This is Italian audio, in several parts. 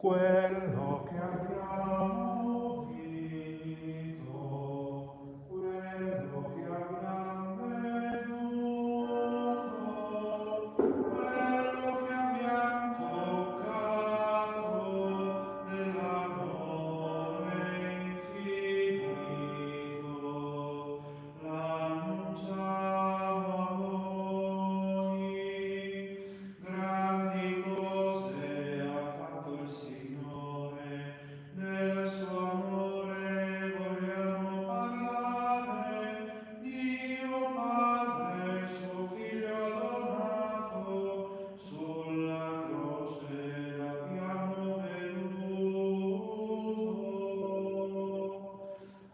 quello che abbiamo vinto, quello che abbiamo veduto, quello che abbiamo toccato dell'amore infinito, l'annunciamo a voi. Grandi cose ha fatto il Signore, del suo amore vogliamo parlare. Dio Padre, suo Figlio adorato, sulla croce l'abbiamo veduto.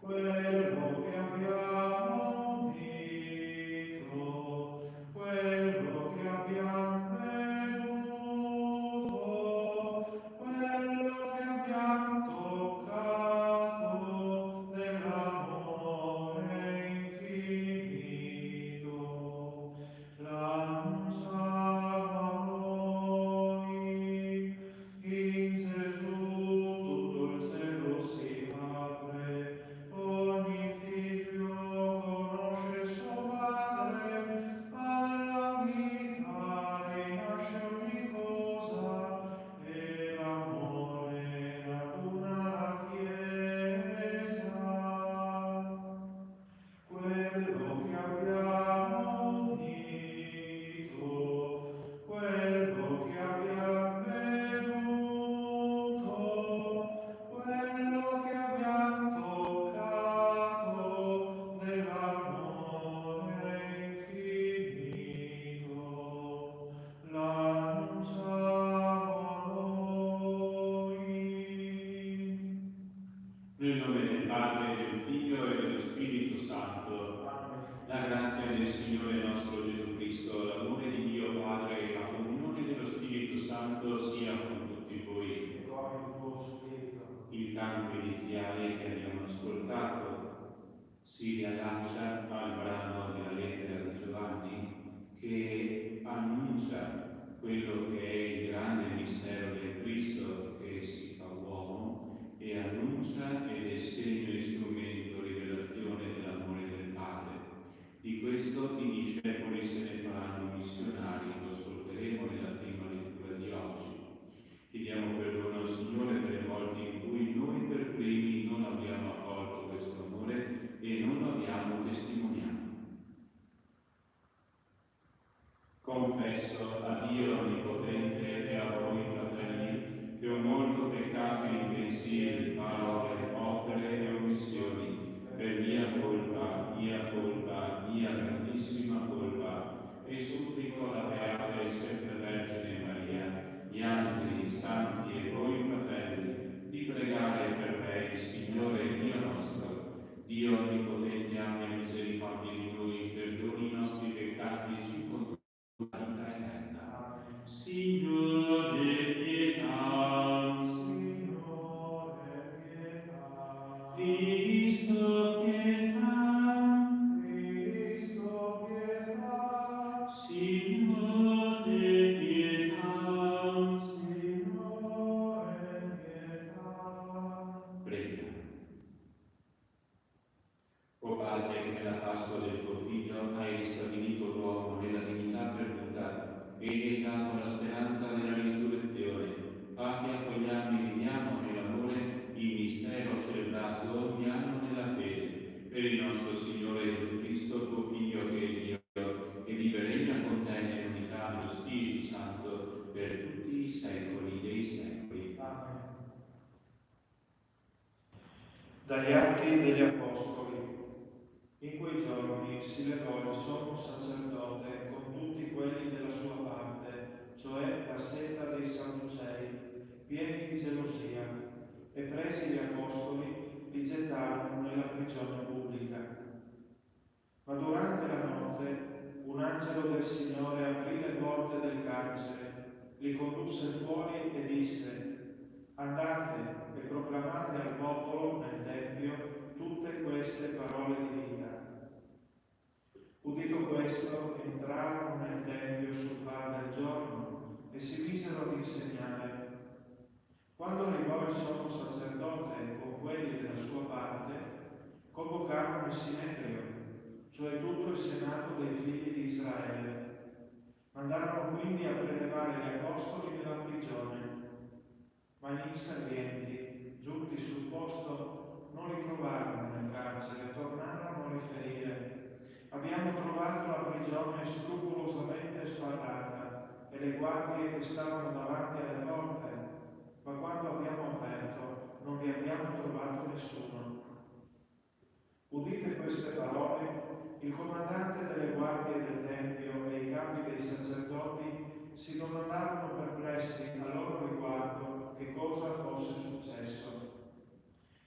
Quello che abbiamo udito, quello che abbiamo veduto, quello che abbiamo toccato dell'amore infinito, l'annunciamo a voi. In Gesù tutto il cielo si apre, ogni figlio conosce suo padre, alla vita rinasce ogni cosa e l'amore raduna la Chiesa. Quello che abbiamo udito, quello che abbiamo veduto, quello che abbiamo toccato dell'amore infinito, l'annunciamo a voi. Nel nome del Padre, del Figlio e dello Spirito Santo. La grazia del Signore nostro Gesù Cristo, l'amore di Dio Padre e la comunione dello Spirito Santo sia con tutti voi. Il canto iniziale che abbiamo ascoltato si riallaccia al brano della lettera di Giovanni che annuncia quello che è il grande mistero del Cristo che si fa uomo e annuncia ed è segno e strumento rivelazione dell'amore del Padre. Di questo i discepoli se ne faranno missionari, lo ascolteremo nella prima lettura di oggi. Chiediamo perdono al Signore per le volte in cui noi per primi non abbiamo accolto questo amore e non lo abbiamo testimoniato. Confesso a Dio Onnipotente e a voi, fratelli, che ho molto peccato in pensieri, parole, opere e omissioni, per mia colpa, mia grandissima colpa, e supplico la Beata e sempre Vergine Maria, gli angeli, i santi e voi, fratelli, di pregare per me il Signore Dio nostro. Dio Onnipotente abbia misericordia di noi, perdoni i nostri peccati e ci conduca alla vita eterna. Signore, pietà. Signore, pietà. Cristo, pietà. Cristo, pietà. Signore, pietà. Signore, pietà. Preghiamo. O Padre, che nella Pasqua del tuo Figlio hai ristabilito l'uomo nella dignità perduta e gli hai dato la speranza della risurrezione, fa che a quegli anni viviamo nell'amore il mistero celebrato ogni anno nella fede. Per il nostro Signore Gesù Cristo, tuo Figlio che è Dio, che vive e regna con te nell'unità dello Spirito Santo per tutti i secoli dei secoli. Amen. Dagli Atti degli Apostoli. In quei giorni si levò il sommo sacerdote con tutti quelli della sua parte, cioè la setta dei Sadducei, pieni di gelosia, e presi gli apostoli li gettarono nella prigione pubblica. Ma durante la notte un angelo del Signore aprì le porte del carcere, li condusse fuori e disse: andate e proclamate al popolo nel Tempio tutte queste parole di vita. Udito questo, entrarono nel Tempio sul far del giorno e si misero ad insegnare. Quando il Sinedrio, cioè tutto il senato dei figli di Israele. Mandarono quindi a prelevare gli apostoli nella prigione, ma gli inservienti, giunti sul posto, non li trovarono nel carcere, tornarono a riferire: abbiamo trovato la prigione scrupolosamente sbarrata e le guardie che stavano davanti alle porte, ma quando abbiamo aperto non vi abbiamo trovato nessuno. Udite queste parole, il comandante delle guardie del Tempio e i capi dei sacerdoti si domandarono perplessi a loro riguardo che cosa fosse successo.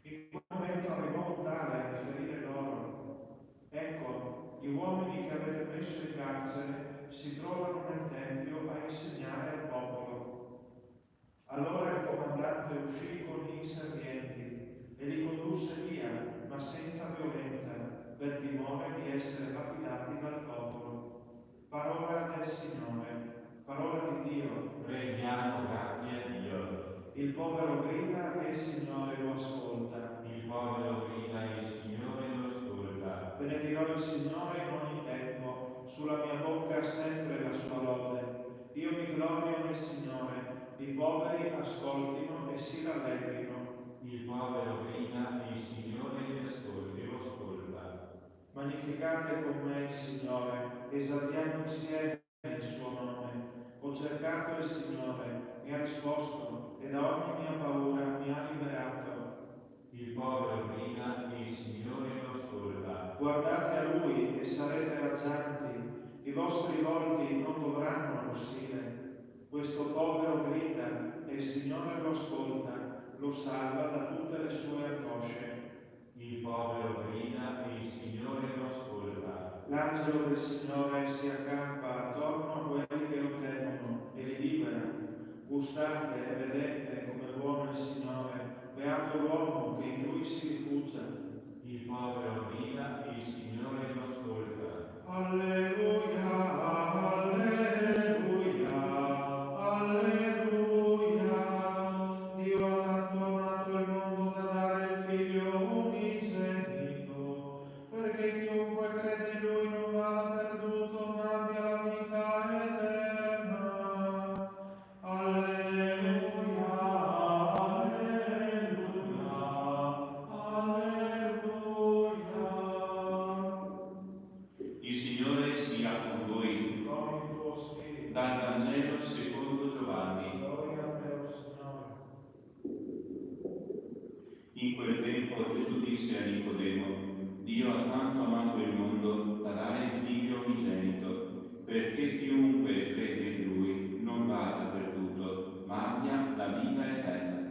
In quel momento arrivò un tale a riferire loro: ecco, gli uomini che avete messo in carcere si trovano nel Tempio a insegnare al popolo. Allora il comandante uscì con gli inservienti e li condusse via, ma senza violenza, per timore di essere lapidati dal popolo. Parola del Signore, parola di Dio. Preghiamo grazie a Dio. Il povero grida e il Signore lo ascolta. Il povero grida e il Signore lo ascolta. Benedirò il Signore in ogni tempo, sulla mia bocca sempre la sua lode. Io mi glorio nel Signore, i poveri ascoltino e si rallegrino. Il povero grida e il Signore lo ascolta. Magnificate con me il Signore, esaltiamo insieme il suo nome. Ho cercato il Signore, mi ha risposto e da ogni mia paura mi ha liberato. Il povero grida e il Signore lo ascolta. Guardate a Lui e sarete raggianti, i vostri volti non dovranno arrossire. Questo povero grida e il Signore lo ascolta, lo salva da tutte le sue angosce. Il povero grida e il Signore lo ascolta. L'angelo del Signore si accampa attorno a quelli che lo temono e li libera. Gustate e vedete come è buono il Signore, beato l'uomo che in Lui si rifugia. Il povero grida e il Signore lo ascolta. Alleluia, alleluia, alleluia. Dio ha tanto amato il mondo da dare il Figlio unigenito, perché chiunque crede in Lui non vada perduto, ma abbia la vita eterna. Alleluia, alleluia, alleluia. Il Signore sia con voi. Con il tuo spirito. Dal Vangelo secondo Giovanni. Gloria a te, o Signore. In quel tempo Gesù disse a Nicodemo: Dio ha tanto amato il mondo da dare il Figlio unigenito, perché chiunque crede in Lui non vada perduto, ma abbia la vita eterna.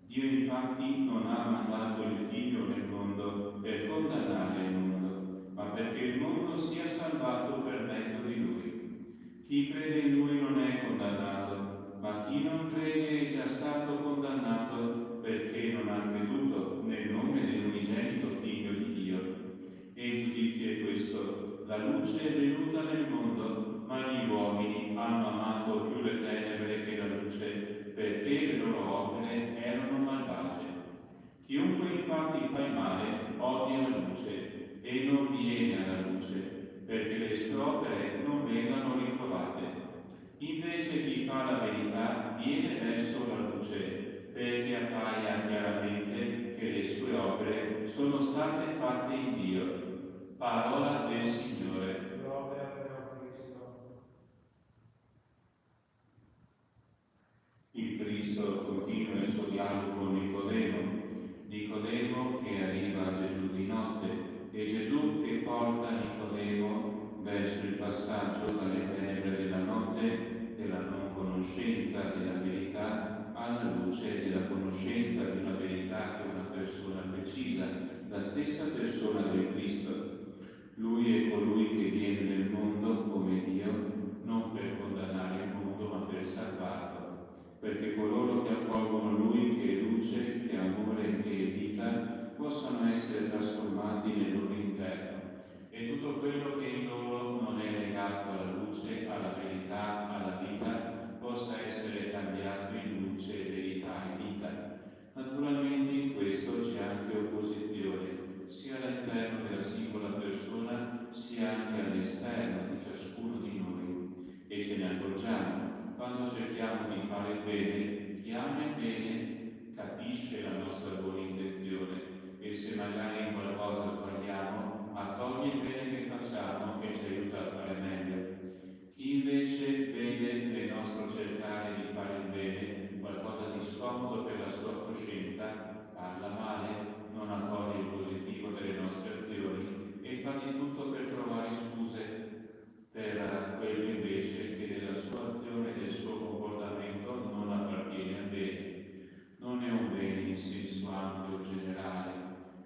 Dio infatti non ha mandato il Figlio nel mondo per condannare il mondo, ma perché il mondo sia salvato per mezzo di Lui. Chi crede in Lui non è condannato, ma chi non crede è già stato condannato perché non ha creduto nel nome dell'unigenito Figlio di Dio. E il giudizio è questo: la luce è venuta nel mondo, ma gli uomini hanno amato più le tenebre che la luce, perché le loro opere erano malvagie. Chiunque infatti fa il male odia la luce e non viene alla luce, perché le sue opere non vengano riprovate. Invece chi fa la verità viene verso la luce, perché appaia chiaramente che le sue opere sono state fatte in Dio. Parola del Signore. Gloria a te, o Cristo. Il Cristo continua il suo dialogo con Nicodemo che arriva a Gesù di notte e Gesù che porta Nicodemo verso il passaggio dalle tenebre della notte, della non conoscenza della verità, alla luce della conoscenza di una verità che una persona precisa, la stessa persona del Cristo. Lui è colui che viene nel mondo come Dio, non per condannare il mondo ma per salvarlo, perché coloro che accolgono Lui che è luce, che è amore, che è vita, possano essere trasformati nel loro interno e tutto quello che in loro non è legato alla luce, alla verità, alla vita, possa essere cambiato in luce, verità e vita. Naturalmente in questo c'è anche opposizione, sia all'interno della accorgiamo. Quando cerchiamo di fare il bene, chi ama il bene capisce la nostra buona intenzione e se magari in qualcosa sbagliamo, accoglie il bene che facciamo e ci aiuta a fare meglio. Chi invece vede nel nostro cercare di fare il bene qualcosa di scomodo per la sua coscienza, parla male, non accoglie il positivo delle nostre azioni e fa di tutto per trovare scuse per quello invece che nella sua azione e nel suo comportamento non appartiene al bene. Non è un bene in senso ampio o generale,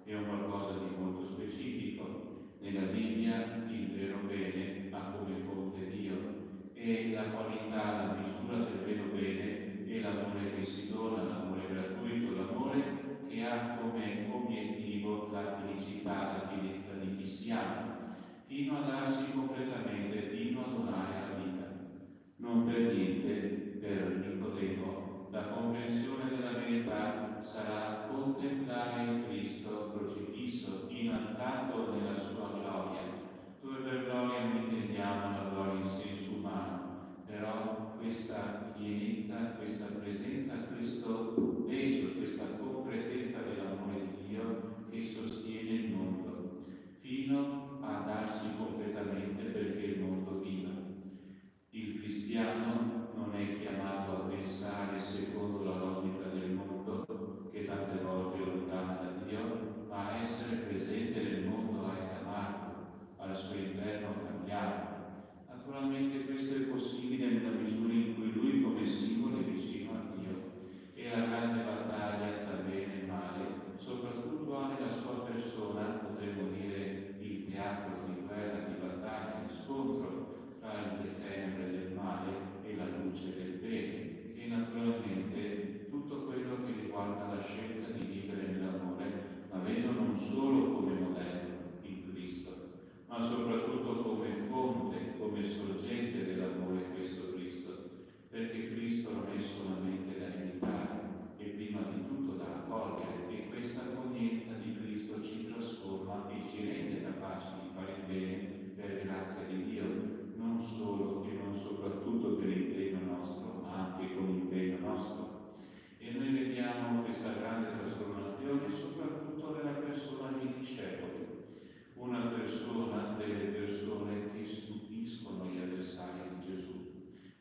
è un qualcosa di molto specifico. Nella Bibbia il vero bene ha come fonte Dio e la qualità, la misura del vero bene è l'amore che si dona, l'amore gratuito, l'amore che ha come obiettivo la felicità, la pienezza di chi siamo, fino a darsi completamente, fino a donare la vita. Non per niente, per Nicodemo, la comprensione della verità sarà contemplare il Cristo crocifisso, innalzato nella sua gloria, dove per gloria non intendiamo la gloria in senso umano, però questa pienezza, questa presenza, questo peso, questa concretezza dell'amore di Dio che sostiene il mondo, fino a darsi completamente perché il mondo viva. Il cristiano non è chiamato a pensare secondo la logica del mondo, che tante volte è lontana da Dio, ma a essere presente nel mondo ed amarlo, al suo interno cambiarlo. Naturalmente questo è possibile nella misura in cui lui come simbolo è vicino a Dio. E la grande battaglia tra bene e male, soprattutto ha nella sua persona, potremmo dire, il teatro di guerra, di battaglia, di scontro tra le tenebre del male e la luce del bene, che naturalmente tutto quello che riguarda la scelta di vivere nell'amore, avendo non solo come modello il Cristo, ma soprattutto come fonte, come sorgente dell'amore questo Cristo, perché Cristo non è solamente da imitare, è prima di tutto da accogliere e questa accoglienza di Cristo ci trasforma e ci rende capaci di fare il bene per grazia di Dio, non solo e non soprattutto per impegno nostro, ma anche con impegno nostro. E noi vediamo questa grande trasformazione soprattutto nella persona dei discepoli, una persona delle persone che stupiscono gli avversari di Gesù,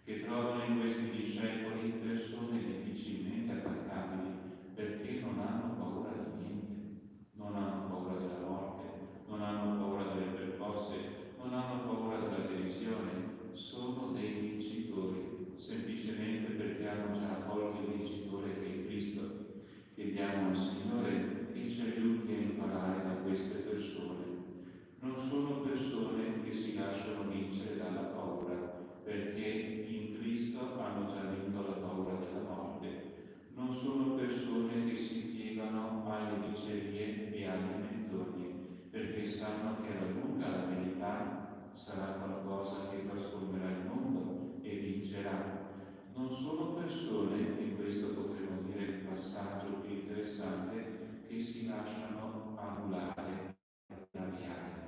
che trovano in questi discepoli persone difficilmente attaccabili perché non hanno paura di niente, non hanno paura della morte, non hanno paura delle percosse, non hanno paura della derisione, sono dei vincitori, semplicemente perché hanno già accolto il vincitore che è Cristo. Chiediamo al Signore che ci aiuti a imparare da queste persone. Non sono persone che si lasciano vincere dalla paura, perché in Cristo hanno già vinto la paura della morte. Non sono persone che si piegano alle dicerie e alle menzogne, perché sanno che alla lunga la verità sarà qualcosa che trasformerà il mondo e vincerà. Non sono persone, e questo potremmo dire il passaggio più interessante, che si lasciano annullare e cambiare.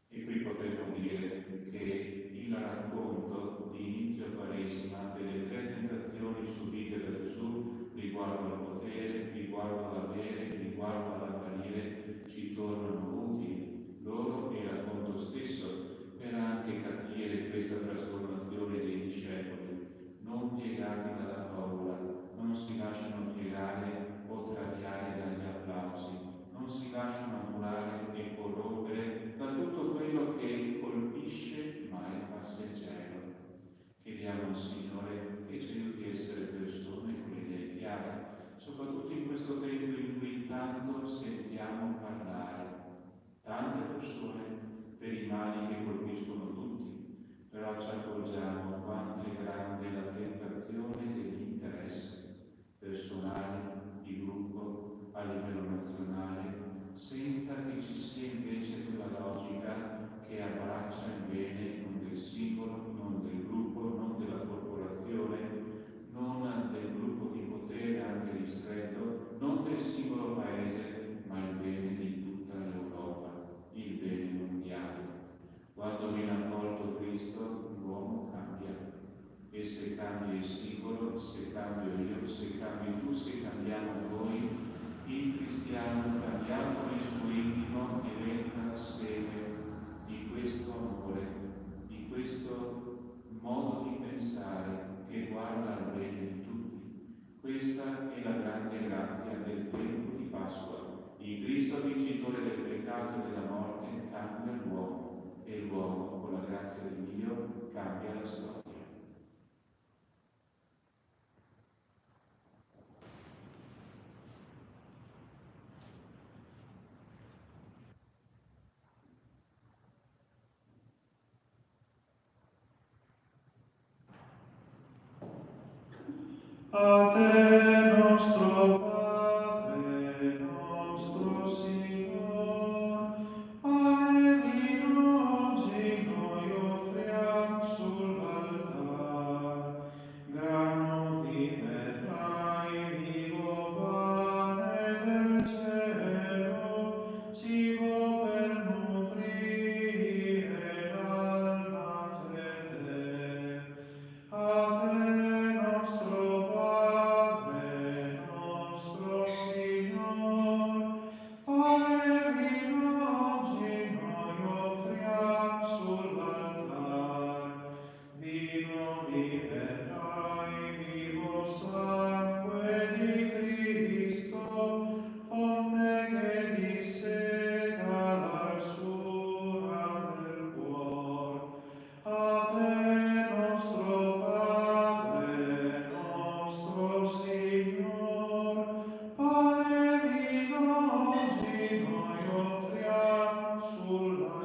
E qui potremmo dire che il racconto di inizio Quaresima delle tre tentazioni subite da Gesù riguardo al potere, riguardo all'avere, riguardo all'apparire, ci tornano utili, loro e il racconto stesso, per anche capire questa trasformazione dei discepoli, non piegati dalla paura, non si lasciano piegare o traviare dagli applausi, non si lasciano annullare e corrompere da tutto quello che colpisce ma è passeggero. Chiediamo al Signore che ci aiuti a essere persone con le idee chiare, soprattutto in questo tempo in cui tanto sentiamo parlare, tante persone per i mali che colpiscono tutti, però ci accorgiamo quanto è grande la tentazione dell'interesse personale, di gruppo, a livello nazionale, senza vincitore del peccato e della morte, cambia l'uomo e l'uomo, con la grazia di Dio, cambia la storia. A te, nostro Padre, nostro Signor, pane vino oggi noi offriamo sull'altar, grano di verrai, vivo pane del cielo, cibo per nutrire l'alma fedele. A te, nostro Padre, nostro Signor, pane vino oggi noi offriamo sull'altar, vino liberai, vivo sangue di Cristo, fonte che disseta l'arsura del cuore. A te, nostro Padre, nostro Signor, pane vino oggi noi offriamo sull'altar.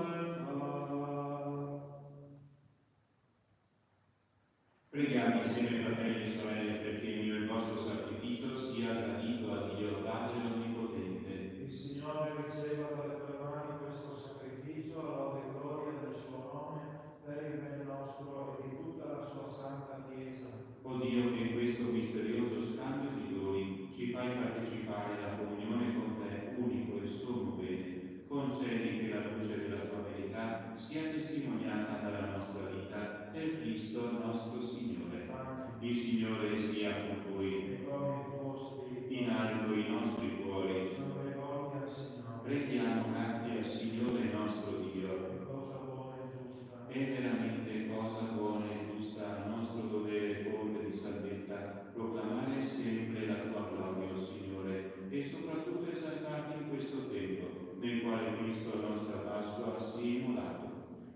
Preghiamo insieme, fratelli e sorelle, perché il mio e il vostro sacrificio sia gradito a Dio Padre Onnipotente. Il Signore riceva dalle tue mani questo sacrificio, a lode e gloria del suo nome, per il bene nostro e di tutta la sua santa Chiesa. O Dio, che in questo misterioso scambio di doni ci fai partecipare alla comunione con te, unico e sommo bene, concedi che la luce della tua verità sia testimoniata dalla nostra vita per Cristo nostro Signore. Amen. Il Signore sia con voi. E con il tuo spirito. In alto i nostri cuori. Sono rivolti al Signore. Rendiamo grazie al Signore nostro Dio. È cosa buona e giusta. È veramente cosa buona e giusta, nostro dovere e fonte di salvezza, proclamare sempre la tua gloria, o Signore, e soprattutto esaltarti in questo tempo, nel quale Cristo, la nostra Pasqua, si è immolato.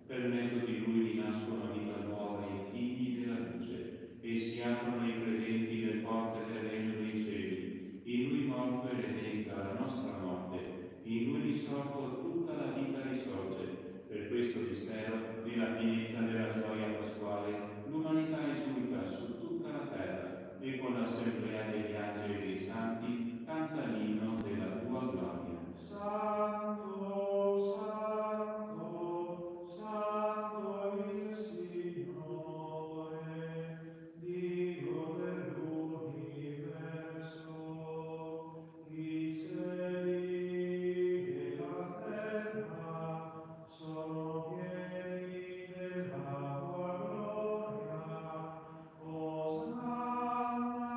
Per mezzo di Lui rinascono vita nuova i figli della luce, e si aprono ai credenti le porte del regno dei cieli. In Lui morto e redenta la nostra morte, in Lui risorto tutta la vita risorge. Per questo mistero, nella pienezza della gioia pasquale, l'umanità esulta su tutta la terra e con l'assemblea degli angeli e dei santi canta l'inno della tua gloria. Santo, santo, santo il Signore, Dio dell'universo, i cieli e la terra sono pieni della tua gloria. Osanna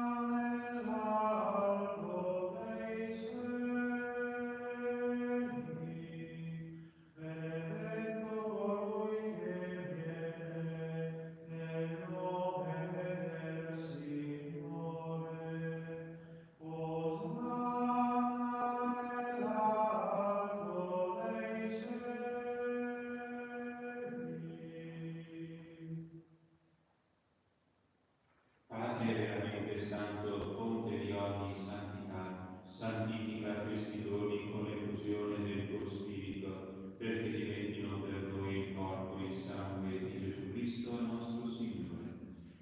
nell'alto dei cieli. Benedetto colui che viene nel nome del Signore. Osanna nell'alto dei cieli. Padre veramente santo, fonte di ogni santità, santifica questi doni con l'effusione del tuo Spirito, perché diventino per noi il corpo e il sangue di Gesù Cristo, nostro Signore.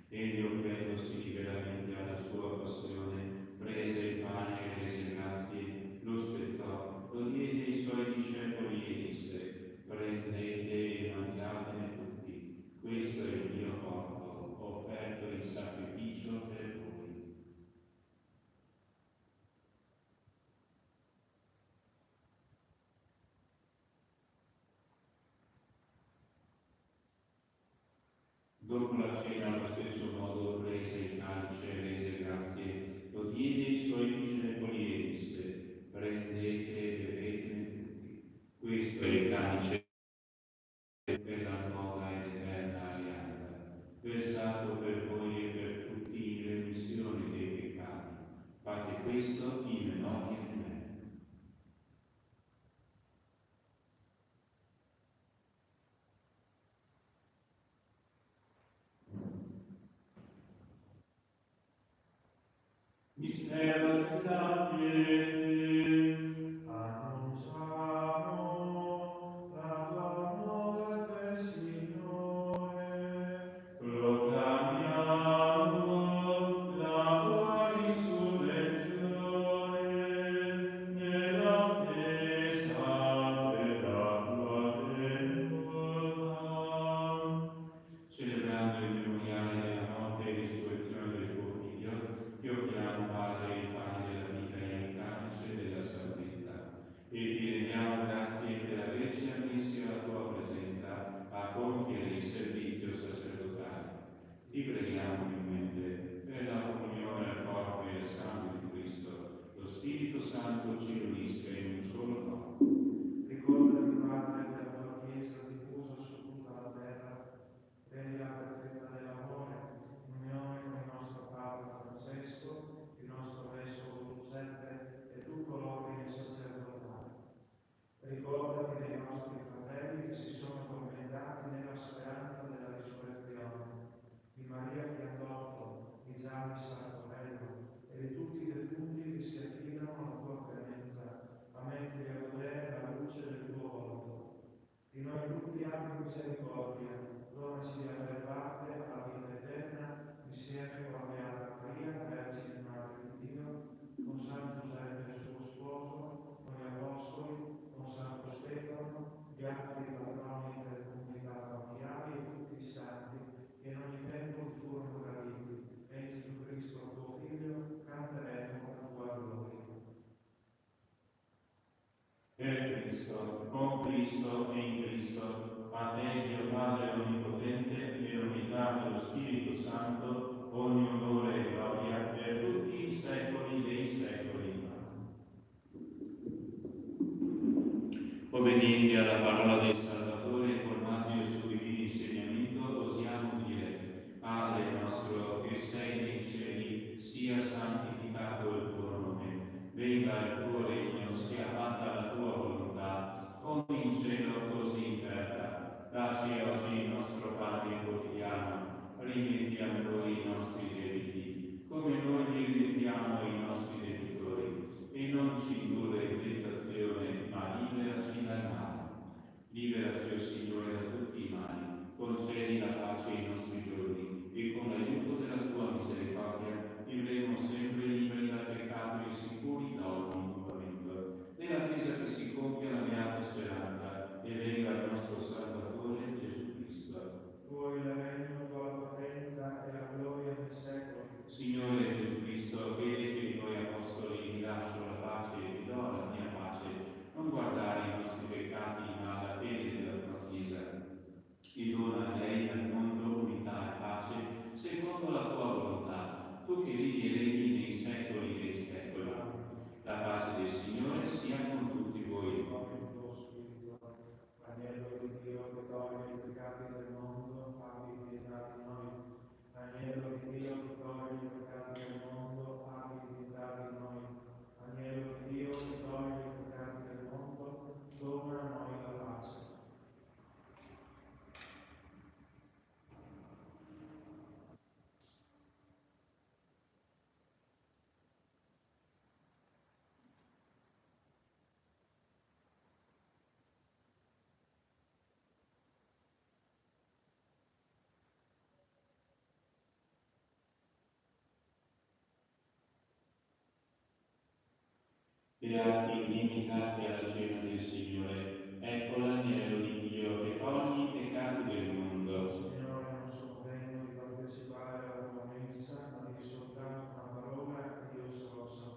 Egli, offrendosi liberamente alla sua passione, prese il pane e rese grazie, lo spezzò, lo diede ai suoi discepoli e disse: prendete e mangiatene tutti, questo è il mio corpo, offerto in sacrificio per voi. Dopo la cena, allo stesso modo, prese il calice e rese grazie, lo diede ai suoi discepoli e disse: prendete e bevetene tutti, questo è il calice per la nuova ed eterna alleanza, versato per voi e per tutti in remissione dei peccati. Fate questo in memoria di me. servo della fede. Annunciamo la tua morte, Signore. Proclamiamo la tua risurrezione nell'attesa della tua venuta. Celebrando il memoriale della morte e risurrezione del tuo Figlio, ti offriamo, Padre, il pane della vita e il calice della salvezza, e ti rendiamo grazie per averci ammessi alla tua presenza a compiere il servizio sacerdotale. Ti preghiamo umilmente per la comunione al corpo e al sangue di Cristo, lo Spirito Santo ci unisca in un solo corpo. Ricordati, Padre, della tua Chiesa diffusa su tutta la terra, rendila perfetta nell'amore, in unione con il nostro Papa Francesco, il nostro Vescovo Giuseppe e tutto l'ordine sacerdotale. Ricordati dei nostri fratelli che si sono addormentati nella speranza della risurrezione, di Maria Chiandotto, di Gianni Sartorello e di tutti i defunti che si affidano alla tua clemenza, a metterli a godere la luce del tuo volto. Di noi tutti abbi misericordia, donaci di aver parte alla vita eterna, insieme con la Beata Maria, Vergine Madre di Dio, con San Giuseppe suo sposo, con gli Apostoli, con Santo Stefano, gli altri patroni delle comunità parrocchiali e tutti i santi, che in ogni tempo ti furono graditi, e in Gesù Cristo tuo Figlio canteremo la tua gloria. Per Cristo, con Cristo e in Cristo, a te, Dio Padre Onnipotente, nell'unità dello Spirito Santo, ogni onore e gloria per tutti i secoli dei secoli. Obbedienti alla parola del Salvatore e formati al suo divino insegnamento, osiamo dire: Padre nostro che sei nei cieli, sia santificato il tuo nome, venga il tuo regno, sia fatta la tua volontà, come in cielo così in terra. Dacci oggi il nostro pane quotidiano, rimetti a noi i nostri debiti, come noi li rimettiamo ai nostri debitori, e non ci indurre in tentazione, ma liberaci dal male. Liberaci, o Signore, da tutti i mali, concedi la pace ai nostri giorni, e con l'aiuto della tua misericordia vivremo sempre liberi dal peccato e sicuri da ogni turbamento, nell'attesa che si compia la beata speranza e venga il nostro Salvatore Gesù Cristo. Tuo il regno, tua la potenza e la gloria nei secoli. Signore Gesù Cristo, vedi che di noi apostoli vi lascio la pace e vi do la mia pace. Non guardare i nostri peccati, ma la fede della tua Chiesa. E dona a lei al mondo unità e pace, secondo la tua volontà, tu che vivi e regni nei secoli dei secoli. La pace del Signore sia con tutti voi. Agnello di Dio che toglie i peccati del mondo, abbi pietà di noi. Agnello di Dio che toglie i peccati del mondo, abbi pietà di noi. Agnello di Dio che toglie i peccati del mondo, dona a noi la pace. Beati gli invitati alla cena del Signore, ecco l'agnello di Dio che toglie i peccati del mondo. Signore, non sono degno di partecipare alla tua mensa, ma di soltanto una parola e io sarò salvo.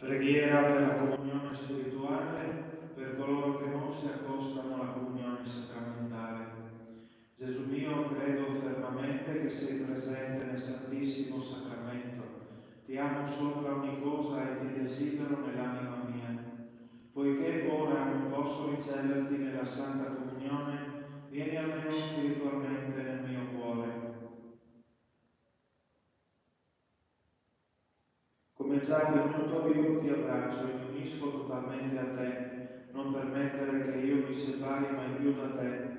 Preghiera per la comunione spirituale per coloro che non si accostano alla comunione sacramentale. Gesù mio, credo fermamente che sei presente nel Santissimo Sacramento. Ti amo sopra ogni cosa e ti desidero nell'anima mia. Poiché ora non posso riceverti nella Santa Comunione, vieni almeno spiritualmente nel mio cuore. Come già avvenuto, io ti abbraccio e mi unisco totalmente a te. Non permettere che io mi separi mai più da te.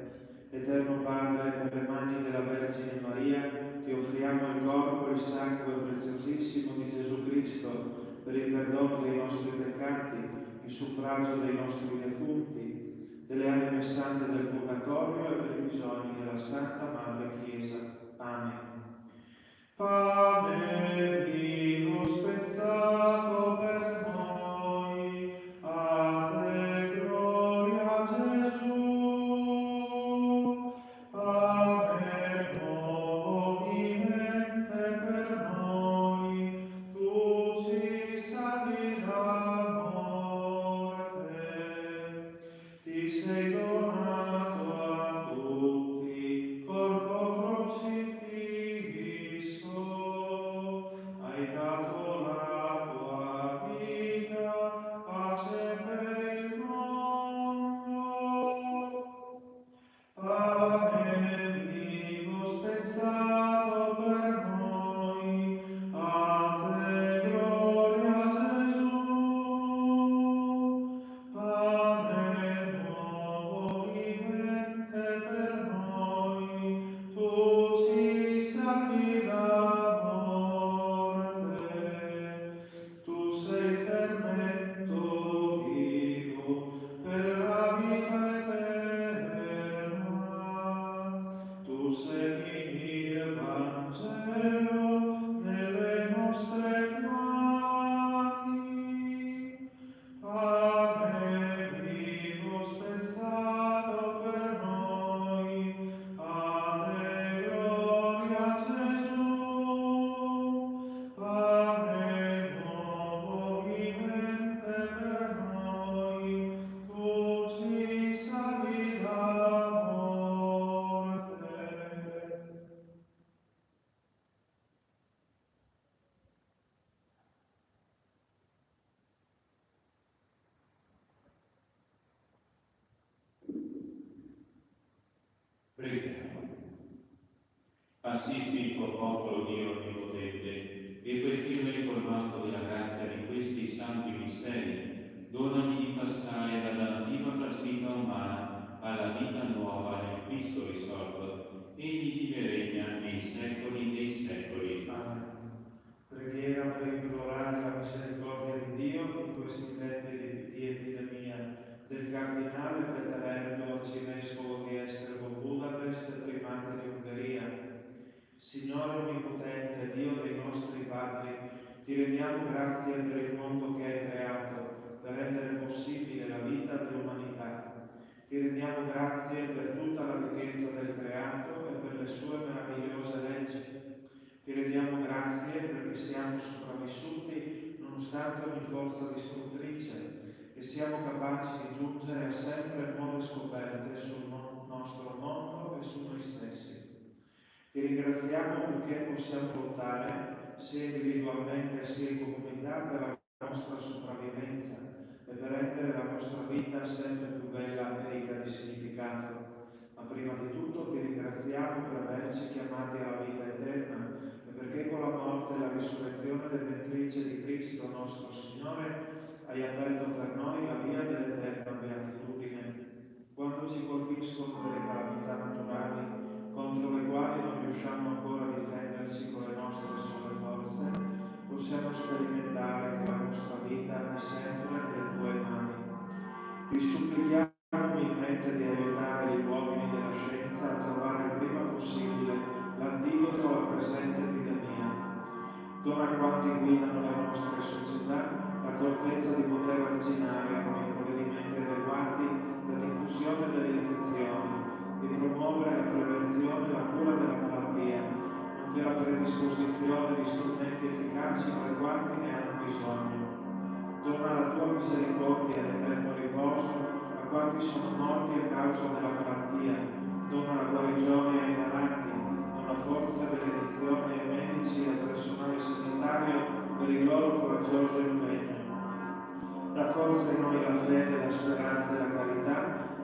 Eterno Padre, per le mani della Vergine Maria, ti offriamo il corpo e il sangue preziosissimo di Gesù Cristo per il perdono dei nostri peccati, il suffragio dei nostri defunti, delle anime sante del Purgatorio e per i bisogni della Santa Madre Chiesa. Amen. Pane vivo spezzato per noi, a te gloria Gesù. Pane nuovo vivente per noi, tu ci salvi da morte. Ti sei donato a tutti, corpo crocifisso, hai dato la tua vita, pace per il mondo. Pane vivo spezzato per noi, a te gloria Gesù. Pane nuovo vivente per noi, tu ci salvi da morte. Tu sei fermento vivo per la vita eterna. Tu segui il Vangelo nelle nostre mani. Pane vivo spezzato per noi, a te gloria Gesù. Pane nuovo vivente per noi, tu ci salvi da morte. Preghiamo. Assisti il tuo popolo, Dio onnipotente, e quel che lo hai colmato della grazia di questi santi misteri, donami di passare dalla nativa vita umana alla vita nuova nel Cristo risorto, e di regna nei secoli dei secoli. Amen. Preghiera per implorare la misericordia di Dio in questi tempi di epidemia del cardinale Peterello, arcivescovo di Esztergom Budapest e primate di Ungheria. Signore onnipotente, Dio dei nostri padri, ti rendiamo grazie per il mondo che hai creato, per rendere possibile la vita dell'umanità. Ti rendiamo grazie per tutta la ricchezza del creato e per le sue meravigliose leggi. Ti rendiamo grazie perché siamo sopravvissuti nonostante ogni forza distruttrice e siamo capaci di giungere a sempre nuove scoperte sul nostro mondo e su noi stessi. Ti ringraziamo perché possiamo lottare sia individualmente sia in comunità per la nostra sopravvivenza e per rendere la nostra vita sempre più bella e ricca di significato. Ma prima di tutto ti ringraziamo per averci chiamati alla vita eterna e perché con la morte e la risurrezione redentrice di Cristo nostro Signore hai aperto per noi la via dell'eterna beatitudine. Quando ci colpiscono delle calamità naturali contro le quali non riusciamo ancora a difenderci con le nostre sole forze, possiamo sperimentare che la nostra vita è sempre nelle tue mani. Ti supplichiamo umilmente di aiutare gli uomini della scienza a trovare il prima possibile l'antidoto alla presente epidemia. Dona a quanti guidano le nostre società l'accortezza di poter arginare con i provvedimenti adeguati la diffusione delle infezioni, di promuovere la prevenzione e la cura della malattia, nonché la predisposizione di strumenti efficaci per quanti ne hanno bisogno. Dona la tua misericordia e l'eterno riposo a quanti sono morti a causa della malattia. Dona la guarigione ai malati, dona forza e benedizione ai medici e al personale sanitario per il loro coraggioso impegno. Rafforza in noi la fede, la speranza e la carità,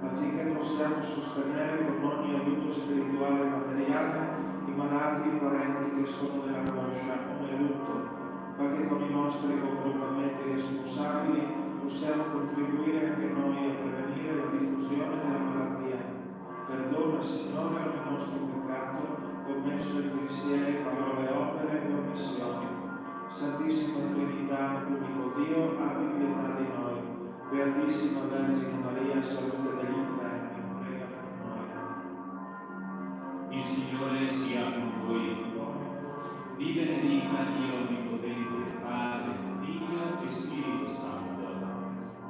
affinché possiamo sostenere con ogni aiuto spirituale e materiale i malati e i parenti che sono nell'angoscia o nel lutto. Fa che con i nostri comportamenti responsabili possiamo contribuire anche noi a prevenire la diffusione della malattia. Perdona, Signore, ogni nostro peccato, commesso in pensieri, parole, opere e omissioni. Santissima Trinità, unico Dio, abbi pietà di noi. Beatissima Vergine Maria, salute degli infermi, prega per noi. Il Signore sia con voi. Vi benedica Dio Onnipotente, Padre, Figlio e Spirito Santo.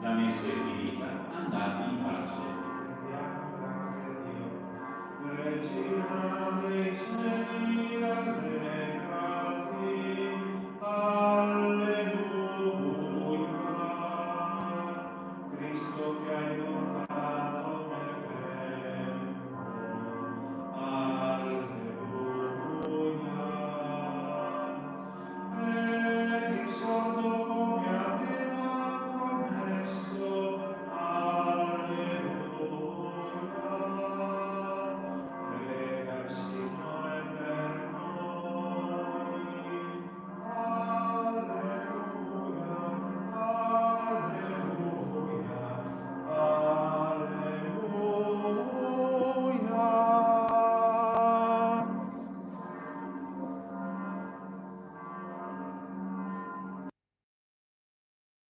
La messa è finita, andate in pace. Rendiamo grazie a Dio. Regina dei cieli,